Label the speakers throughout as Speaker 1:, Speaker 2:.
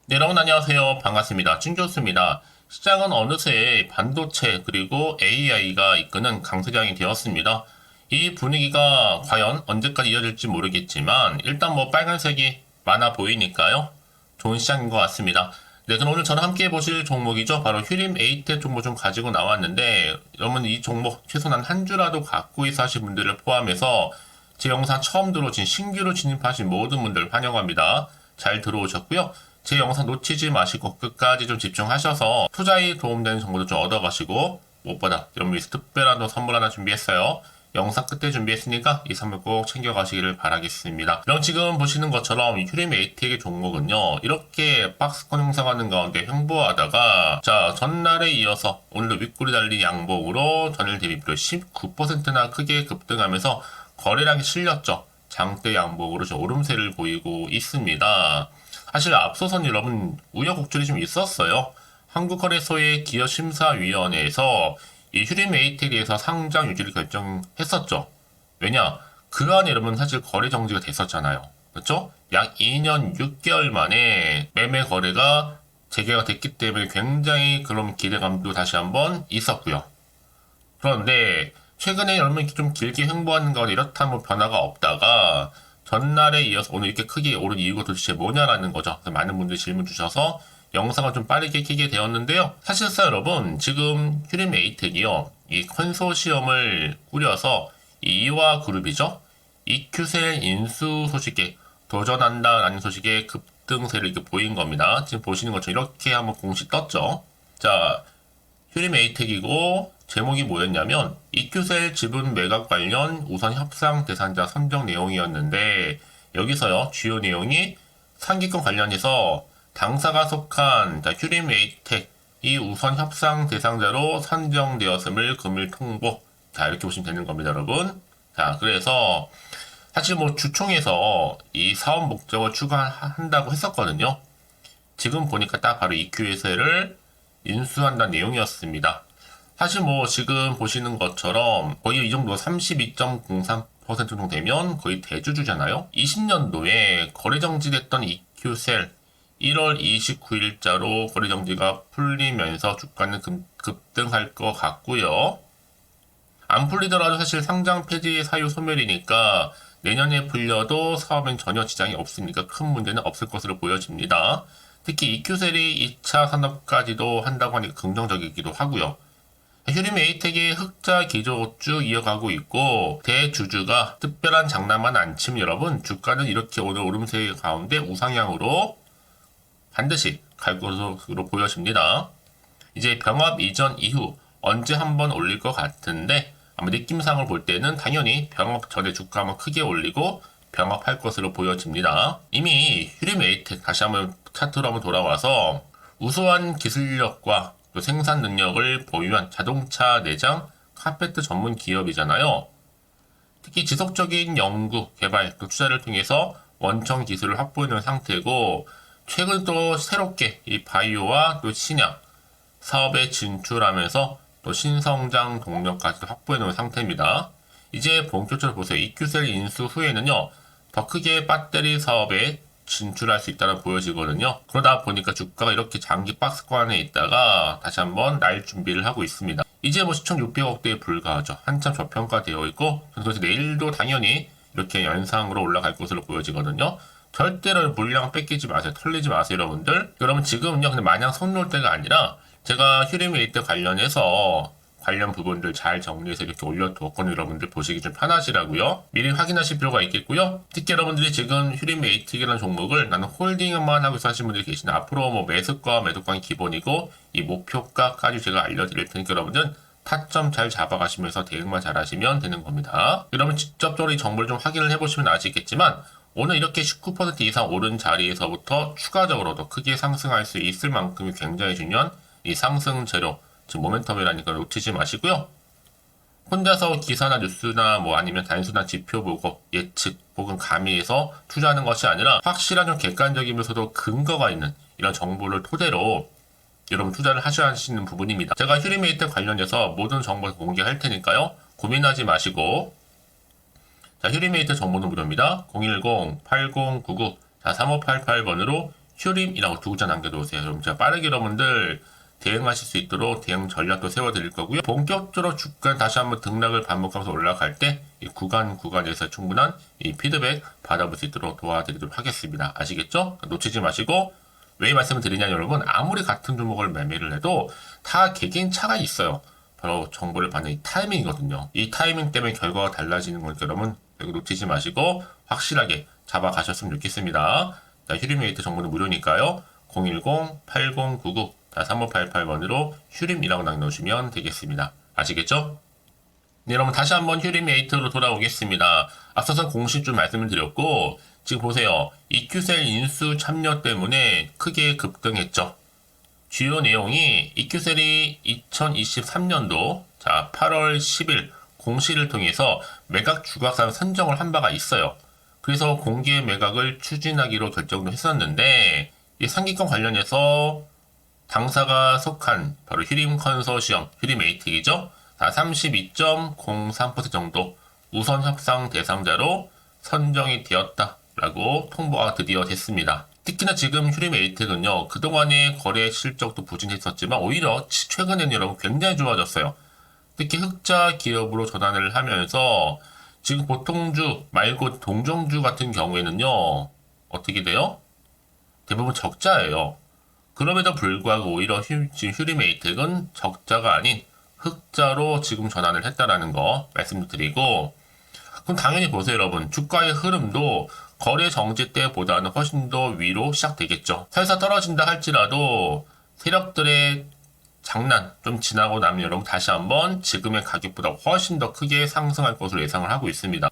Speaker 1: 네, 여러분 안녕하세요. 반갑습니다. 찐교수입니다. 시장은 어느새 반도체 그리고 AI가 이끄는 강세장이 되었습니다. 이 분위기가 과연 언제까지 이어질지 모르겠지만 일단 뭐 빨간색이 많아 보이니까요. 좋은 시장인 것 같습니다. 네, 그럼 오늘 저랑 함께 보실 종목이죠. 바로 휴림 에이텍 종목 좀 가지고 나왔는데 여러분 이 종목 최소한 한 주라도 갖고 있어 하신 분들을 포함해서 제 영상 처음 들어오신 신규로 진입하신 모든 분들 환영합니다. 잘 들어오셨고요. 제 영상 놓치지 마시고 끝까지 좀 집중하셔서 투자에 도움되는 정보도 좀 얻어가시고 무엇보다 여러분 위해서 특별한 선물 하나 준비했어요. 영상 끝에 준비했으니까 이 선물 꼭 챙겨가시기를 바라겠습니다. 그럼 지금 보시는 것처럼 이 휴림 에이텍의 종목은요. 이렇게 박스권 형성하는 가운데 횡보하다가 자 전날에 이어서 오늘도 윗골이 달린 양봉으로 전일 대비 무려 19%나 크게 급등하면서 거래량이 실렸죠. 장대 양봉으로 좀 오름세를 보이고 있습니다. 사실 앞서선 여러분 우여곡절이 좀 있었어요. 한국거래소의 기업심사위원회에서 이 휴림 에이텍에 대해서 상장 유지를 결정했었죠. 왜냐? 그 안에 여러분 사실 거래 정지가 됐었잖아요. 그렇죠? 약 2년 6개월 만에 매매 거래가 재개가 됐기 때문에 굉장히 그런 기대감도 다시 한번 있었고요. 그런데 최근에 여러분 좀 길게 횡보하는 가운데 이렇다 뭐 변화가 없다가 전날에 이어서 오늘 이렇게 크게 오른 이유가 도대체 뭐냐라는 거죠. 많은 분들이 질문 주셔서 영상을 좀 빠르게 켜게 되었는데요. 사실상 여러분 지금 휴림 에이텍이요. 이 컨소시엄을 꾸려서 이와 그룹이죠. 이큐셀 인수 소식에 도전한다라는 소식에 급등세를 이렇게 보인 겁니다. 지금 보시는 것처럼 이렇게 한번 공식 떴죠. 자, 휴림 에이텍이고 제목이 뭐였냐면 이큐셀 지분 매각 관련 우선 협상 대상자 선정 내용이었는데 여기서요 주요 내용이 상기권 관련해서 당사가 속한 휴림 에이텍이 우선 협상 대상자로 선정되었음을 금일 통보. 자 이렇게 보시면 되는 겁니다 여러분. 자 그래서 사실 뭐 주총에서 이 사업 목적을 추가한다고 했었거든요. 지금 보니까 딱 바로 EQSL을 인수한다는 내용이었습니다. 사실 뭐 지금 보시는 것처럼 거의 이 정도 32.03% 정도 되면 거의 대주주잖아요. 20년도에 거래 정지됐던 EQ셀 1월 29일자로 거래 정지가 풀리면서 주가는 급등할 것 같고요. 안 풀리더라도 사실 상장 폐지 사유 소멸이니까 내년에 풀려도 사업엔 전혀 지장이 없으니까 큰 문제는 없을 것으로 보여집니다. 특히 EQ셀이 2차 산업까지도 한다고 하니까 긍정적이기도 하고요. 휴림 에이텍의 흑자 기조 쭉 이어가고 있고 대주주가 특별한 장난만 안 치면 여러분 주가는 이렇게 오늘 오름세 가운데 우상향으로 반드시 갈 것으로 보여집니다. 이제 병합 이전 이후 언제 한번 올릴 것 같은데 아마 느낌상을 볼 때는 당연히 병합 전에 주가 한번 크게 올리고 병합할 것으로 보여집니다. 이미 휴림 에이텍 다시 한번 차트로 한번 돌아와서 우수한 기술력과 또 생산 능력을 보유한 자동차 내장 카페트 전문 기업이잖아요. 특히 지속적인 연구, 개발, 또 투자를 통해서 원천 기술을 확보해 놓은 상태고 최근 또 새롭게 이 바이오와 또 신약 사업에 진출하면서 또 신성장 동력까지 확보해 놓은 상태입니다. 이제 본격적으로 보세요. EQ셀 인수 후에는요. 더 크게 배터리 사업에 진출할 수 있다는 보여지거든요. 그러다 보니까 주가가 이렇게 장기 박스권에 있다가 다시 한번 날 준비를 하고 있습니다. 이제 뭐 시총 600억대에 불과하죠. 한참 저평가되어 있고 그래서 내일도 당연히 이렇게 연상으로 올라갈 것으로 보여지거든요. 절대로 물량 뺏기지 마세요. 털리지 마세요, 여러분들. 여러분 지금은요, 근데 마냥 손 놓을 때가 아니라 제가 휴림 에이텍 관련해서 관련 부분들 잘 정리해서 이렇게 올려두었거든요. 여러분들 보시기 좀 편하시라고요. 미리 확인하실 필요가 있겠고요. 특히 여러분들이 지금 휴림 에이텍이라는 종목을 나는 홀딩만 하고 있어 하시는 분들이 계시는데 앞으로 뭐 매수가, 매도가는 기본이고 이 목표가까지 제가 알려드릴 테니까 여러분들은 타점 잘 잡아가시면서 대응만 잘 하시면 되는 겁니다. 그러면 직접적으로 이 정보를 좀 확인을 해보시면 아시겠지만 오늘 이렇게 19% 이상 오른 자리에서부터 추가적으로도 크게 상승할 수 있을 만큼이 굉장히 중요한 이 상승 재료, 지금 모멘텀이라니까 놓치지 마시고요. 혼자서 기사나 뉴스나 뭐 아니면 단순한 지표 보고 예측 혹은 가미해서 투자하는 것이 아니라 확실한 좀 객관적이면서도 근거가 있는 이런 정보를 토대로 여러분 투자를 하셔야 하시는 부분입니다. 제가 휴리메이트 관련해서 모든 정보를 공개할 테니까요. 고민하지 마시고 자, 휴리메이트 정보는 무료입니다. 010-8099-3588번으로 휴림이라고 두 글자 남겨놓으세요. 여러분 제가 빠르게 여러분들 대응하실 수 있도록 대응 전략도 세워드릴 거고요. 본격적으로 주간 다시 한번 등락을 반복하면서 올라갈 때 이 구간에서 충분한 이 피드백 받아볼 수 있도록 도와드리도록 하겠습니다. 아시겠죠? 놓치지 마시고 왜 말씀을 드리냐 여러분, 아무리 같은 종목을 매매를 해도 다 개개인 차가 있어요. 바로 정보를 받는 이 타이밍이거든요. 이 타이밍 때문에 결과가 달라지는 거니까 여러분 여기 놓치지 마시고 확실하게 잡아가셨으면 좋겠습니다. 자, 휴림웨이트 정보는 무료니까요. 010-8099-3588번으로 휴림이라고 남겨놓으시면 되겠습니다. 아시겠죠? 네, 여러분 다시 한번 휴림웨이트로 돌아오겠습니다. 앞서서 공식 좀 말씀을 드렸고 지금 보세요. EQ셀 인수 참여 때문에 크게 급등했죠. 주요 내용이 EQ셀이 2023년도 자 8월 10일 공시를 통해서 매각 주가상 선정을 한 바가 있어요. 그래서 공개 매각을 추진하기로 결정도 했었는데 이 상기권 관련해서 당사가 속한 바로 휴림 컨소시엄, 휴림에이텍이죠. 32.03% 정도 우선 협상 대상자로 선정이 되었다라고 통보가 드디어 됐습니다. 특히나 지금 휴림에이텍은요, 그동안의 거래 실적도 부진했었지만 오히려 최근에는 여러분 굉장히 좋아졌어요. 특히 흑자 기업으로 전환을 하면서 지금 보통주 말고 동종주 같은 경우에는요, 어떻게 돼요? 대부분 적자예요. 그럼에도 불구하고 오히려 지금 휴림에이텍은 적자가 아닌 흑자로 지금 전환을 했다라는 거 말씀드리고, 그럼 당연히 보세요 여러분, 주가의 흐름도 거래 정지 때보다는 훨씬 더 위로 시작되겠죠. 설사 떨어진다 할지라도 세력들의 장난 좀 지나고 나면 여러분 다시 한번 지금의 가격보다 훨씬 더 크게 상승할 것으로 예상을 하고 있습니다.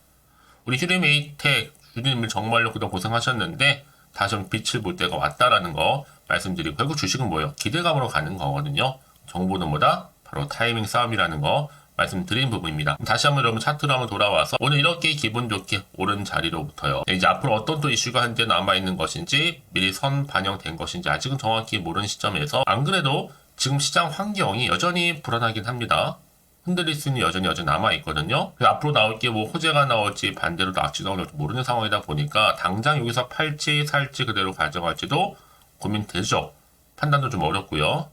Speaker 1: 우리 휴림에이텍 주주님들 정말로 그동안 고생하셨는데 다시 한번 빛을 볼 때가 왔다라는 거 말씀드리고, 결국 주식은 뭐예요? 기대감으로 가는 거거든요. 정보는 뭐다? 바로 타이밍 싸움이라는 거 말씀드린 부분입니다. 다시 한번 여러분 차트로 한번 돌아와서 오늘 이렇게 기분 좋게 오른 자리로부터요, 이제 앞으로 어떤 또 이슈가 현재 남아있는 것인지 미리 선 반영된 것인지 아직은 정확히 모르는 시점에서, 안 그래도 지금 시장 환경이 여전히 불안하긴 합니다. 흔들릴 수는 여전히 남아있거든요. 앞으로 나올 게 뭐 호재가 나올지 반대로 악취가 나올지 모르는 상황이다 보니까 당장 여기서 팔지 살지 그대로 가져갈지도 고민되죠. 판단도 좀 어렵고요.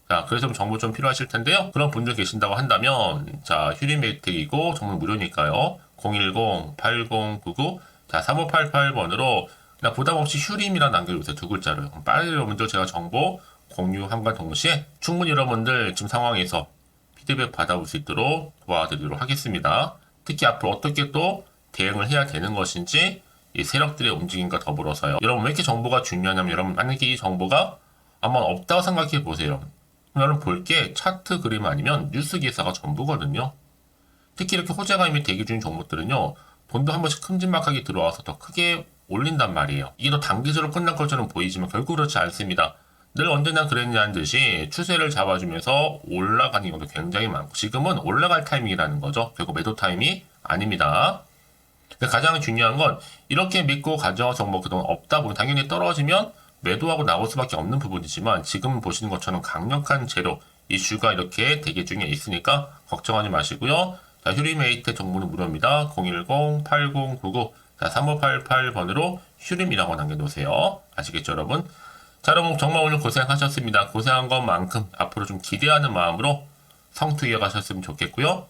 Speaker 1: 자, 그래서 좀 정보 좀 필요하실 텐데요. 그런 분들 계신다고 한다면, 자, 휴림메이텍이고 정보 무료니까요. 010-8099, 자, 3588번으로 그냥 부담 없이 휴림이라 남겨주세요. 두 글자를. 빨리 여러분들 제가 정보 공유함과 동시에 충분히 여러분들 지금 상황에서 피드백 받아볼 수 있도록 도와드리도록 하겠습니다. 특히 앞으로 어떻게 또 대응을 해야 되는 것인지 이 세력들의 움직임과 더불어서요. 여러분 왜 이렇게 정보가 중요하냐면, 여러분 만약에 이 정보가 아마 없다고 생각해 보세요. 여러분 볼 게 차트 그림 아니면 뉴스 기사가 전부거든요. 특히 이렇게 호재가 이미 대기 중인 종목들은요, 돈도 한 번씩 큼지막하게 들어와서 더 크게 올린단 말이에요. 이게 더 단기적으로 끝날 것처럼 보이지만 결국 그렇지 않습니다. 늘 언제나 그랬냐는 듯이 추세를 잡아주면서 올라가는 경우도 굉장히 많고, 지금은 올라갈 타이밍이라는 거죠. 결국 매도 타이밍이 아닙니다. 가장 중요한 건 이렇게 믿고 가져온 정보 그동안 없다 보면 당연히 떨어지면 매도하고 나올 수밖에 없는 부분이지만, 지금 보시는 것처럼 강력한 재료 이슈가 이렇게 대기 중에 있으니까 걱정하지 마시고요. 자, 휴림에이텍 정보는 무료입니다. 010-8099-3588번으로 휴림이라고 남겨놓으세요. 아시겠죠 여러분? 자, 여러분 정말 오늘 고생하셨습니다. 고생한 것만큼 앞으로 좀 기대하는 마음으로 성투 이어가셨으면 좋겠고요.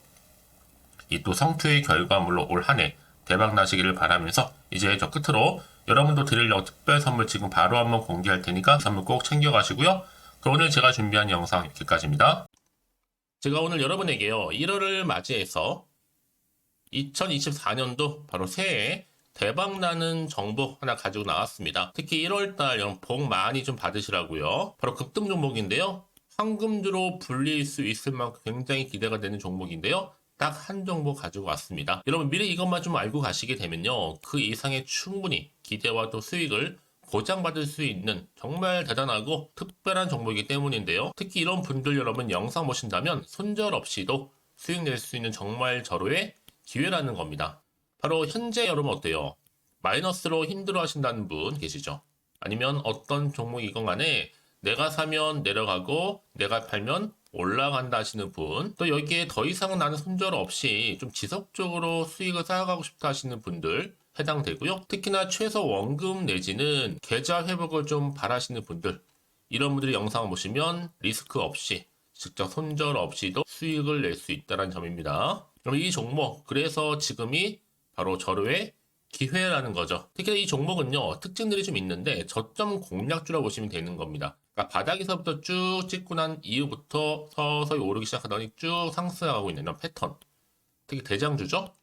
Speaker 1: 이 또 성투의 결과물로 올 한 해 대박 나시기를 바라면서, 이제 저 끝으로 여러분도 드리려고 특별 선물 지금 바로 한번 공개할 테니까 선물 꼭 챙겨가시고요. 그럼 오늘 제가 준비한 영상 여기까지입니다. 제가 오늘 여러분에게요, 1월을 맞이해서 2024년도 바로 새해 대박나는 정보 하나 가지고 나왔습니다. 특히 1월달 여러분 복 많이 좀 받으시라고요. 바로 급등 종목인데요. 황금주로 불릴 수 있을 만큼 굉장히 기대가 되는 종목인데요. 딱 한 종목 가지고 왔습니다. 여러분 미리 이것만 좀 알고 가시게 되면요, 그 이상의 충분히 기대와 또 수익을 보장받을 수 있는 정말 대단하고 특별한 종목이기 때문인데요. 특히 이런 분들 여러분 영상 보신다면 손절없이도 수익 낼 수 있는 정말 절호의 기회라는 겁니다. 바로 현재 여러분 어때요? 마이너스로 힘들어 하신다는 분 계시죠? 아니면 어떤 종목이건 간에 내가 사면 내려가고 내가 팔면 올라간다 하시는 분, 또 여기에 더 이상은 나는 손절 없이 좀 지속적으로 수익을 쌓아가고 싶다 하시는 분들 해당되고요. 특히나 최소 원금 내지는 계좌 회복을 좀 바라시는 분들, 이런 분들이 영상을 보시면 리스크 없이 직접 손절 없이도 수익을 낼 수 있다는 점입니다. 그럼 이 종목, 그래서 지금이 바로 절호의 기회라는 거죠. 특히 이 종목은요, 특징들이 좀 있는데 저점 공략주라고 보시면 되는 겁니다. 그러니까 바닥에서부터 쭉 찍고 난 이후부터 서서히 오르기 시작하더니 쭉 상승하고 있는 이런 패턴. 특히 대장주죠.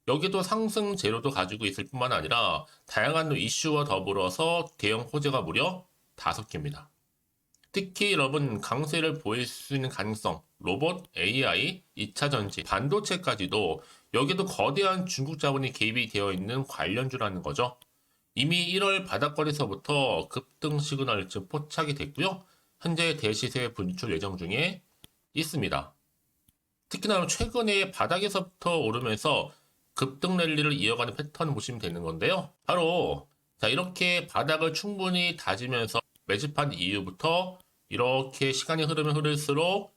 Speaker 1: 여기도 상승 재료도 가지고 있을 뿐만 아니라 다양한 이슈와 더불어서 대형 호재가 무려 5개입니다. 특히 여러분 강세를 보일 수 있는 가능성, 로봇, AI, 2차 전지, 반도체까지도 여기도 거대한 중국 자본이 개입이 되어 있는 관련주라는 거죠. 이미 1월 바닥거리서부터 급등 시그널 즉 포착이 됐고요. 현재 대시세 분출 예정 중에 있습니다. 특히나 최근에 바닥에서부터 오르면서 급등 랠리를 이어가는 패턴을 보시면 되는 건데요. 바로 자 이렇게 바닥을 충분히 다지면서 매집한 이후부터 이렇게 시간이 흐르면 흐를수록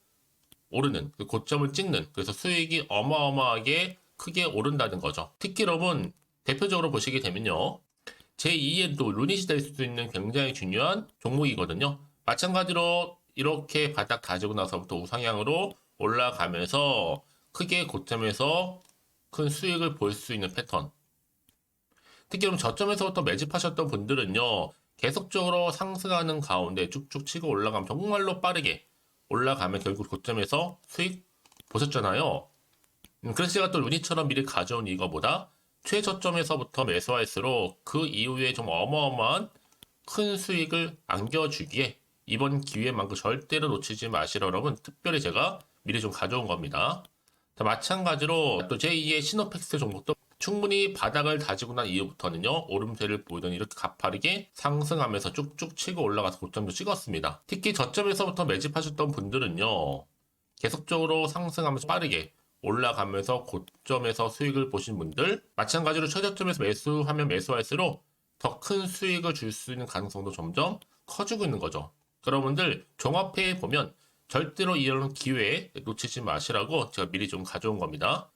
Speaker 1: 오르는 그 고점을 찍는, 그래서 수익이 어마어마하게 크게 오른다는 거죠. 특히 여러분 대표적으로 보시게 되면요, 제2의 또 루닛이 될 수도 있는 굉장히 중요한 종목이거든요. 마찬가지로 이렇게 바닥 다지고 나서부터 우상향으로 올라가면서 크게 고점에서 큰 수익을 볼 수 있는 패턴. 특히 그럼 저점에서부터 매집하셨던 분들은요, 계속적으로 상승하는 가운데 쭉쭉 치고 올라가면 정말로 빠르게 올라가면 결국 고점에서 수익 보셨잖아요. 그래서 제가 또 루니처럼 미리 가져온 이거보다 최저점에서부터 매수할수록 그 이후에 좀 어마어마한 큰 수익을 안겨주기에 이번 기회만큼 절대로 놓치지 마시라 여러분, 특별히 제가 미리 좀 가져온 겁니다. 자, 마찬가지로 또 제2의 시노팩스 종목도 충분히 바닥을 다지고 난 이후부터는요, 오름세를 보이더니 이렇게 가파르게 상승하면서 쭉쭉 치고 올라가서 고점도 찍었습니다. 특히 저점에서부터 매집하셨던 분들은요, 계속적으로 상승하면서 빠르게 올라가면서 고점에서 수익을 보신 분들, 마찬가지로 최저점에서 매수하면 매수할수록 더 큰 수익을 줄 수 있는 가능성도 점점 커지고 있는 거죠. 여러분들 종합해 보면 절대로 이런 기회에 놓치지 마시라고 제가 미리 좀 가져온 겁니다.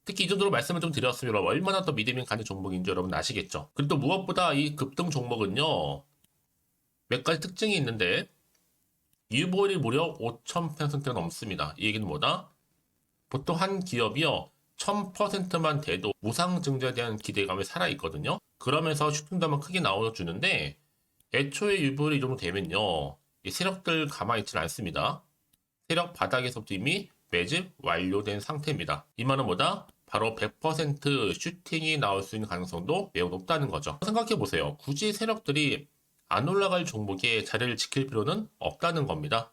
Speaker 1: 특히 이 정도로 말씀을 좀 드렸으면 얼마나 더 믿음이 가는 종목인지 여러분 아시겠죠? 그리고 또 무엇보다 이 급등 종목은요, 몇 가지 특징이 있는데 유보율이 무려 5,000%가 넘습니다. 이 얘기는 뭐다? 보통 한 기업이요 1000%만 돼도 무상증자에 대한 기대감이 살아있거든요. 그러면서 슈팅도 한번 크게 나와주는데 애초에 유보율이 이 정도 되면요, 이 세력들 가만히 있지는 않습니다. 세력 바닥에서부터 이미 매집 완료된 상태입니다. 이 말은 뭐다? 바로 100% 슈팅이 나올 수 있는 가능성도 매우 높다는 거죠. 생각해보세요. 굳이 세력들이 안 올라갈 종목에 자리를 지킬 필요는 없다는 겁니다.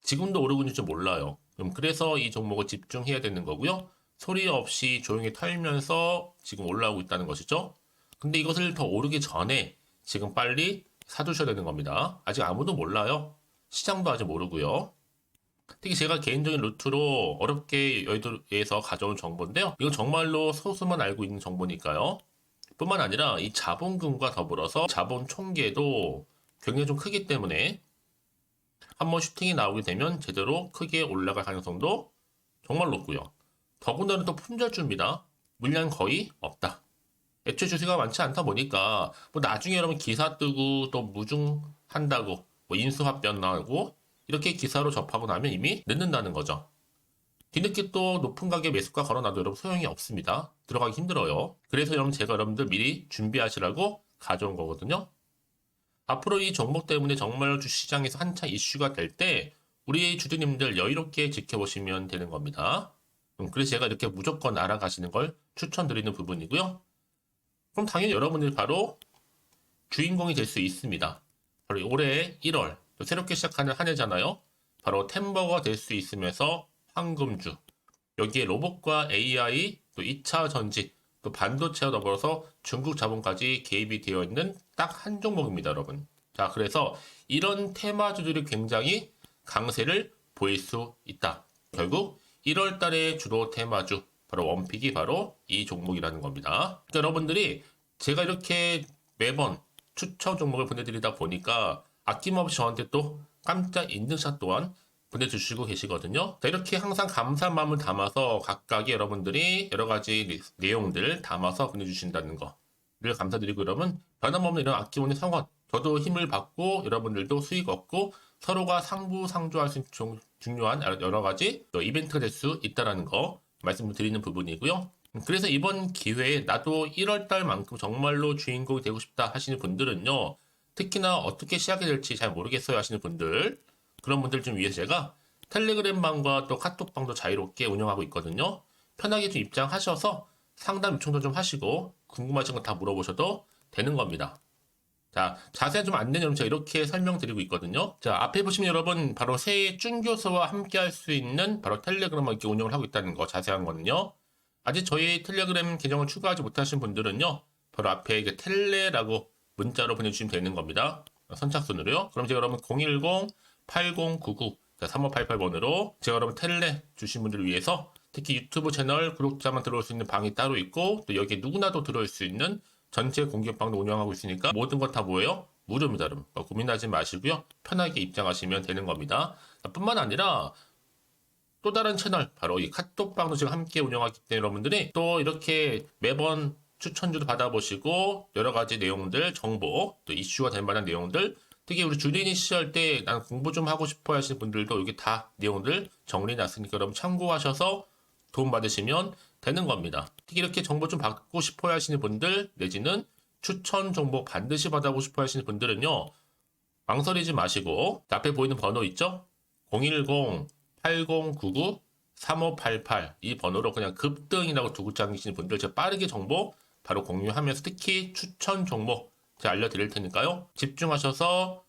Speaker 1: 지금도 오르고 있는지 몰라요. 그래서 이 종목을 집중해야 되는 거고요. 소리 없이 조용히 털면서 지금 올라오고 있다는 것이죠. 근데 이것을 더 오르기 전에 지금 빨리 사두셔야 되는 겁니다. 아직 아무도 몰라요. 시장도 아직 모르고요. 특히 제가 개인적인 루트로 어렵게 여의도에서 가져온 정보인데요. 이건 정말로 소수만 알고 있는 정보니까요. 뿐만 아니라 이 자본금과 더불어서 자본 총계도 굉장히 좀 크기 때문에 한번 슈팅이 나오게 되면 제대로 크게 올라갈 가능성도 정말 높고요. 더군다나 또 품절주입니다. 물량 거의 없다. 애초에 주식가 많지 않다 보니까 뭐 나중에 여러분 기사 뜨고 또 무중한다고 뭐 인수합병 나오고 이렇게 기사로 접하고 나면 이미 늦는다는 거죠. 뒤늦게 또 높은 가격에 매수가 걸어놔도 여러분 소용이 없습니다. 들어가기 힘들어요. 그래서 여러분 제가 여러분들 미리 준비하시라고 가져온 거거든요. 앞으로 이 종목 때문에 정말 주시장에서 한차 이슈가 될 때 우리 주주님들 여유롭게 지켜보시면 되는 겁니다. 그래서 제가 이렇게 무조건 알아가시는 걸 추천드리는 부분이고요. 그럼 당연히 여러분들이 바로 주인공이 될 수 있습니다. 바로 올해 1월 새롭게 시작하는 한 해잖아요. 바로 템버가 될 수 있으면서 황금주, 여기에 로봇과 AI, 또 2차 전지, 또 반도체와 더불어서 중국 자본까지 개입이 되어 있는 딱 한 종목입니다, 여러분. 자, 그래서 이런 테마주들이 굉장히 강세를 보일 수 있다. 결국 1월 달에 주로 테마주, 바로 원픽이 바로 이 종목이라는 겁니다. 그러니까 여러분들이 제가 이렇게 매번 추천 종목을 보내드리다 보니까 아낌없이 저한테 또 깜짝 인증샷 또한 보내주시고 계시거든요. 자, 이렇게 항상 감사한 마음을 담아서 각각의 여러분들이 여러 가지 내용들 담아서 보내주신다는 거 늘 감사드리고, 여러분 변함없는 이런 아낌없는 성원, 저도 힘을 받고 여러분들도 수익 얻고 서로가 상부상조할 수 있는 중요한 여러 가지 또 이벤트가 될 수 있다는 거 말씀드리는 부분이고요. 그래서 이번 기회에 나도 1월달만큼 정말로 주인공이 되고 싶다 하시는 분들은요, 특히나 어떻게 시작해야 될지 잘 모르겠어요 하시는 분들, 그런 분들 좀 위해서 제가 텔레그램방과 또 카톡방도 자유롭게 운영하고 있거든요. 편하게 좀 입장하셔서 상담 요청도 좀 하시고 궁금하신 거 다 물어보셔도 되는 겁니다. 자, 자세한 좀 안내는 제가 이렇게 설명드리고 있거든요. 자, 앞에 보시면 여러분 바로 새해 쭌교수와 함께 할 수 있는 바로 텔레그램을 이렇게 운영을 하고 있다는 거, 자세한 거는요. 아직 저희 텔레그램 계정을 추가하지 못하신 분들은요, 바로 앞에 이게 텔레라고 문자로 보내주시면 되는 겁니다. 선착순으로요. 그럼 제가 여러분 010-8099-3588번으로 제가 여러분 텔레 주신 분들을 위해서 특히 유튜브 채널 구독자만 들어올 수 있는 방이 따로 있고, 또 여기에 누구나도 들어올 수 있는 전체 공개방도 운영하고 있으니까 모든 것 다 뭐예요? 무료입니다, 여러분. 고민하지 마시고요. 편하게 입장하시면 되는 겁니다. 뿐만 아니라 또 다른 채널, 바로 이 카톡방도 지금 함께 운영하기 때문에 여러분들이 또 이렇게 매번 추천주도 받아보시고 여러 가지 내용들, 정보, 또 이슈가 될 만한 내용들, 특히 우리 주린이 시절 때 난 공부 좀 하고 싶어 하시는 분들도 여기 다 내용들 정리해놨으니까 여러분 참고하셔서 도움 받으시면 되는 겁니다. 특히 이렇게 정보 좀 받고 싶어 하시는 분들, 내지는 추천 정보 반드시 받아보고 싶어 하시는 분들은요, 망설이지 마시고 앞에 보이는 번호 있죠? 010-8099-3588 이 번호로 그냥 급등이라고 두 글자 남기시는 분들 제가 빠르게 정보 바로 공유하면서 특히 추천 정보 제가 알려드릴 테니까요. 집중하셔서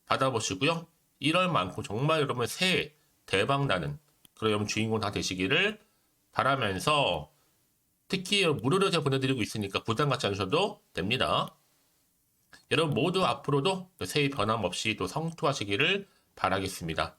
Speaker 1: 받아보시고요. 1월만큼 정말 여러분의 새해 대박나는 그런 여러분 주인공 다 되시기를 바라면서, 특히 무료로 제가 보내드리고 있으니까 부담 갖지 않으셔도 됩니다. 여러분 모두 앞으로도 새해 변함없이 또 성투하시기를 바라겠습니다.